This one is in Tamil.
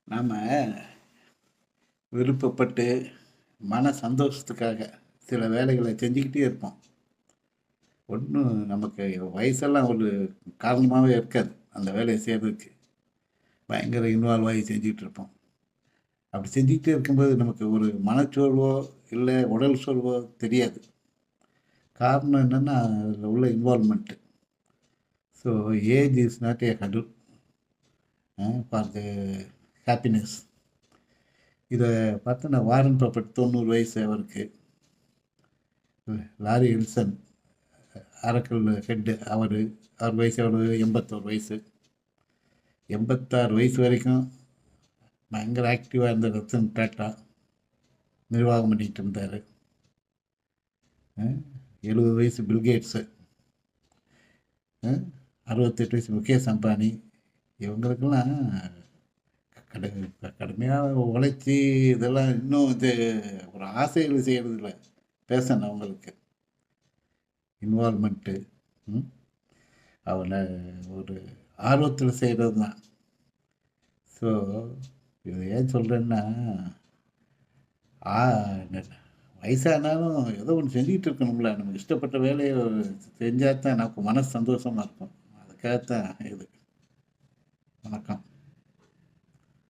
நாம விருப்பப்பட்டு மன சந்தோஷத்துக்காக சில வேலைகளை செஞ்சுக்கிட்டே இருப்போம். ஒண்ணும் நமக்கு வயசெல்லாம் ஒரு காரணமாவே இருக்காது. அந்த வேலைய செய்றதுக்கு. பயங்கர இன்வால்வ் ஆகி செஞ்சுட்டு இருப்போம். அப்படி செஞ்சுக்கிட்டே இருக்கும்போது நமக்கு ஒரு மனச்சோர்வோ, இல்ல உடல் சோர்வோ தெரியாது. காரணம் என்னன்னா, அதில உள்ள involvement. So age is not a ஹர்டில் for the happiness. இத பார்த்தோன்னா வாரன் பஃபெட் 90 வயசு அவருக்கு. லாரி எல்சன் ஆரக்கிள் ஹெட் அவர் வயசு எவ்வளவு? 81 வயசு. 86 வயசு வரைக்கும் பயங்கர ஆக்டிவா இருந்த ரத்தன் டாட்டா நிர்வாகம் பண்ணிட்டு இருந்தாரு. 70 வயசு பில்கேட்ஸு, 68 வயசு முகேஷ் அம்பானி. இவங்களுக்கெல்லாம் கடு கடுமையாக உழைச்சி இதெல்லாம் இன்னும் ஒரு ஆசைகள் செய்கிறது இல்லை. பேஷன் அவங்களுக்கு. இன்வால்மெண்ட்டு அவனை ஒரு ஆர்வத்தில் செய்கிறது தான். ஸோ இதை ஏன் சொல்கிறேன்னா, ஆ வயசானாலும் ஏதோ ஒன்று செஞ்சுக்கிட்டு இருக்கணும்ல. நமக்கு இஷ்டப்பட்ட வேலையை செஞ்சால் தான் நமக்கு மனசு சந்தோஷமாக இருக்கும். அதுக்காகத்தான் இது. வணக்கம்.